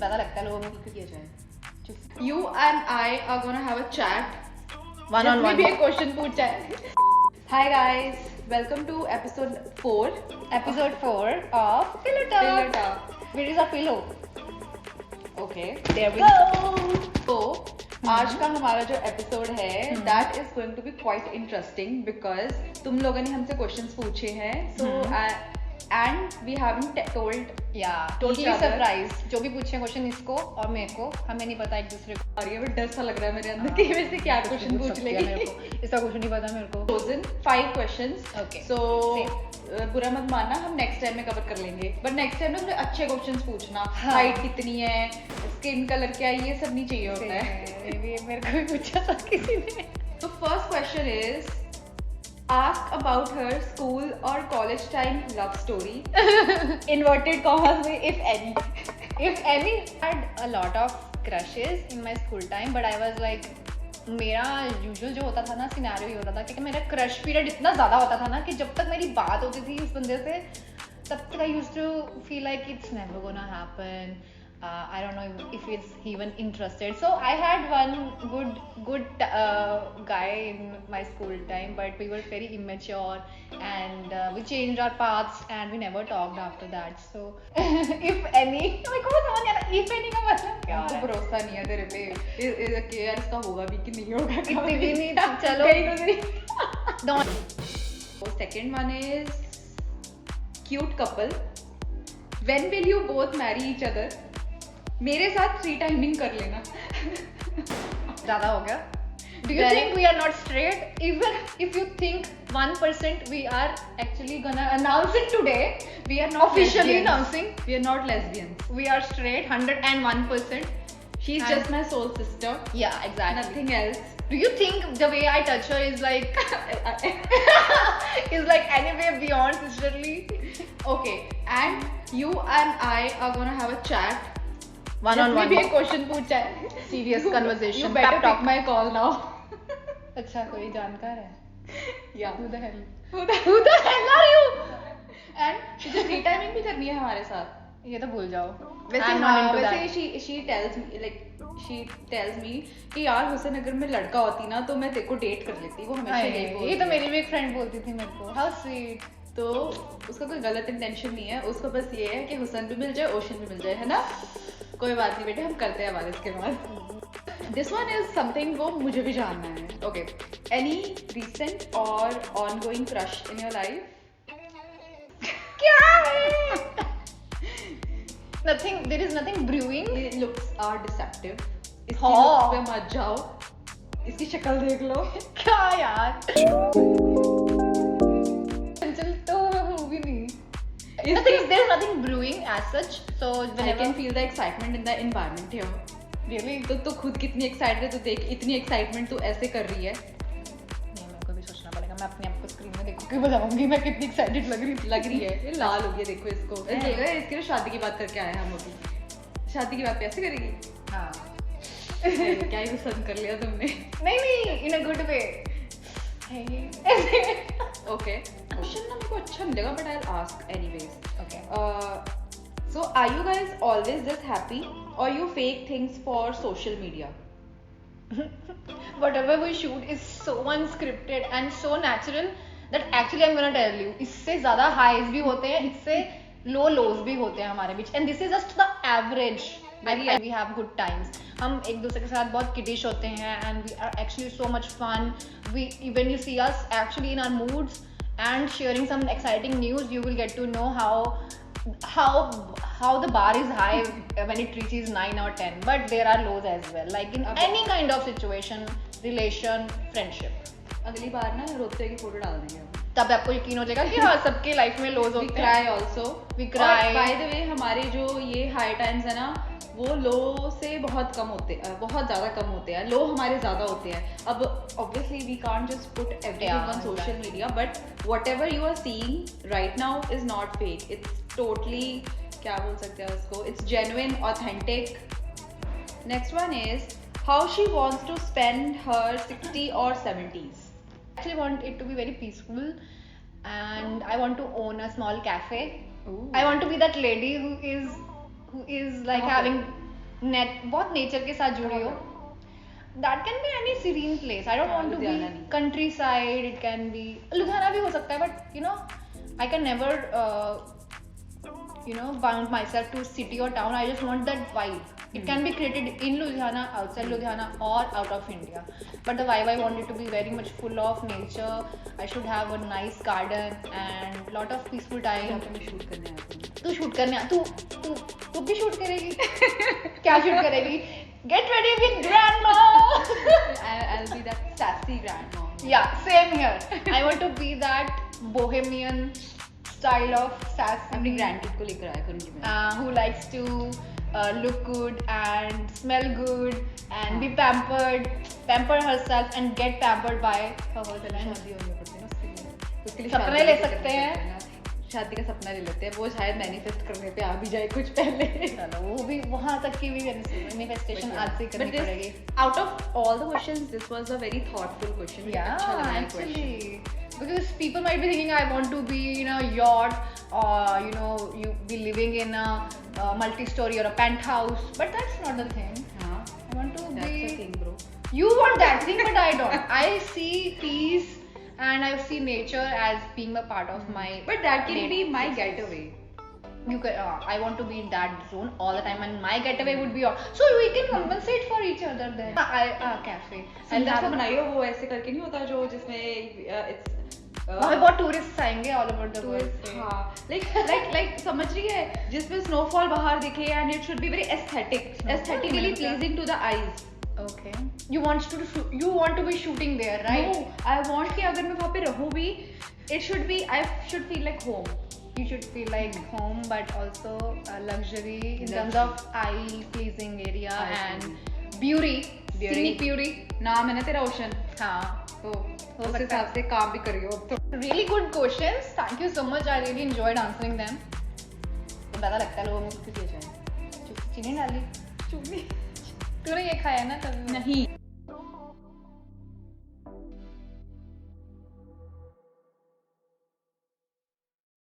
ज़्यादा लगता है लोगों को किया जाए. You and I are gonna have a chat. one on one. भी एक क्वेश्चन पूछा है. Hi guys, welcome to episode 4. Episode 4 of Pillowtalk. Pillowtalk. Where is our pillow? Okay. There we go. तो आज का हमारा जो एपिसोड है that is going to be quite interesting because तुम लोगों ने हमसे क्वेश्चंस पूछे हैं. So and we haven't told Yeah, totally surprised. जो भी पूछे क्वेश्चन इसको और मेरे को, हमें नहीं पता एक दूसरे को. और ये भी डर सा लग रहा है मेरे अंदर कि वैसे क्या क्वेश्चन पूछ लेगी. इसका कुछ नहीं पता मेरे को. Chosen 5 questions. Okay. So बुरा मत मानना, हम नेक्स्ट टाइम में कवर कर लेंगे. बट नेक्स्ट टाइम ना थोड़े अच्छे क्वेश्चंस पूछना. हाइट कितनी है, स्किन कलर क्या है, ये सब नहीं चाहिए होता है. ये मेरे को भी पूछा था किसी ने. तो first question is ask about her school or college time love story. Inverted commas में if any. If any. I had a lot of crushes in my school time, but I was like मेरा usual जो होता था ना scenario ये होता था कि मेरा क्रश पीरियड इतना ज़्यादा होता था ना कि जब तक मेरी बात होती थी उस बंदे से तब तक I used to feel like it's never gonna happen. I don't know if it's even interested. So I had one good guy in my school time, but we were very immature and we changed our paths and we never talked after that. So if any, मेरे को समझ नहीं आता if any का मतलब क्या है. मुझे भरोसा नहीं है तेरे पे कि यार इसका होगा भी कि नहीं होगा. इतनी भी नहीं. चलो don't. Second one is cute couple. When will you both marry each other? मेरे साथ फ्री टाइमिंग कर लेना. ज़्यादा हो गया. Do you think we are not straight? Even if you think 1% we are actually gonna announce it today. We are not officially announcing. We are not lesbians. We are straight 101%. She's just my soul sister. Yeah, exactly. Nothing else. Do you think the way I touch her is like is like anyway beyond sisterly? Okay, and you and I are gonna have a chat. One on one. भी एक question पूछा है. Serious conversation. You better pick my call now. अच्छा कोई जानकार है. Yeah. Who the hell? Who the hell are you? And तुझे free timing भी करनी है हमारे साथ. ये तो भूल जाओ. वैसे she tells me कि यार हुसैन अगर मैं लड़का होती ना तो मैं तेरे को डेट कर लेती. वो हमेशा यही बोलती है. ये तो मेरी भी एक फ्रेंड बोलती थी मेरे को. How sweet. तो उसका कोई गलत इंटेंशन नहीं है. उसको बस ये है कि हुसैन भी मिल जाए, ओशन भी मिल जाए, है ना. कोई बात नहीं बेटे, हम करते हैं बात इसके बाद. दिस वन इज समथिंग वो मुझे भी जानना है. ओके, एनी रिसेंट और ongoing crush in your life? क्या है? Nothing. There is nothing brewing. Looks are deceptive. इसकी looks पे मत जाओ. इसकी शक्ल देख लो. क्या यार? चल तो मूवी नहीं. There is nothing brewing as such. So I can feel the excitement in the environment here. Really? तो खुद कितनी excited है. तो देख इतनी excitement तू ऐसे कर रही है. नहीं, मेरे को भी सोचना पड़ेगा. मैं अपने आप को स्क्रीन में देखो कि बताऊंगी मैं कितनी excited लग रही है. ये लाल हो गया देखो इसको. इसके लिए शादी की बात करके आए हम अभी. शादी की बात ऐसे करेगी? हाँ. क्या ही पसंद कर लिया तुमने? नहीं, in a good way. Okay. Question ना मेरे को अच्छा नहीं लगा, but I'll ask anyways. Okay. So are you guys always this happy or you fake things for social media? Whatever we shoot is so unscripted and so natural that actually I'm gonna tell you, इससे ज़्यादा highs भी होते हैं, इससे low lows भी होते हैं हमारे बीच, and this is just the average. We have good times. हम एक दूसरे के साथ बहुत kiddish होते हैं and we are actually so much fun. When you see us actually in our moods and sharing some exciting news, you will get to know how the bar is high when it reaches 9 or 10. But there are lows as well, like in any kind of situation, relation, friendship. अगली बार ना रोते की photo डाल देंगे. तब आपको यकीन हो जाएगा कि हाँ सबके लाइफ में लोज होते हैं. We cry also. We cry. By the way, हमारे जो ये high times है ना वो लो से बहुत कम होते हैं, बहुत ज़्यादा कम होते हैं. लो हमारे ज़्यादा होते हैं. अब obviously we can't just put everything on social media, but whatever you are seeing right now is not fake. It's totally क्या बोल सकते हैं उसको? It's genuine, authentic. Next one is how she wants to spend her 60 or 70s. I actually want it to be very peaceful and I want to own a small cafe. Ooh. I want to be that lady who is like having बहुत nature के साथ जुड़ी हो, that can be any serene place. I don't want to be countryside. It can be Ludhiana भी हो सकता है, but you know I can never bound myself to city or town. I just want that vibe. It can be created in Ludhiana, outside Ludhiana, or out of India. But the vibe I want it to be very much full of nature. I should have a nice garden and lot of peaceful time. तू shoot करने तू भी shoot करेगी? क्या shoot करेगी? Get ready with grandma. I'll be that sassy grandma. Yeah, same here. I want to be that bohemian style of sassy. अपनी grandkid को लेकर आया करूँगी मैं. Who likes to look good and smell good and be pamper herself and get pampered by her husband. शादी होने पड़ती है ना उसके लिए. सपने ले सकते हैं. शादी का सपना ले लेते हैं, वो शायद मैनिफेस्ट करने पे आ भी जाए कुछ पहले. चलो वो भी वहाँ तक की भी मैनिफेस्टेशन आज से करनी पड़ेगी. Out of all the questions, this was a very thoughtful question. Yeah, actually. Because people might be thinking I want to be in a yacht or you be living in a multi-story or a penthouse, but that's not the thing. I want to that's be. the thing, bro. You want that thing, but I don't. I see peace and I see nature as being a part of my. But that can be my getaway. You can. I want to be in that zone all the time, and my getaway would be on. So we can compensate for each other then. Cafe. सुंदर सा बनाइए, वो ऐसे करके नहीं होता जो जिसमें वहाँ पे बहुत टूरिस्ट आएंगे ऑल ओवर द वर्ल्ड. हाँ, like समझ रही है, जिसमें स्नोफॉल बाहर दिखे and it should be very aesthetically pleasing to the eyes. Okay. You want to be shooting there, right? No, I want कि अगर मैं वहाँ पे रहूँ भी, I should feel like home. You should feel like home, but also luxury in terms of eye pleasing area and beauty. Scenic beauty. नाम है ना तेरा ओशन. हाँ. तो उस हिसाब से काम भी करियो अब तो. Really good questions. Thank you so much. I really enjoyed answering them. तो पता लगता है लोगों को किसी चीनी डाली. तूने ये खाया ना कभी? नहीं.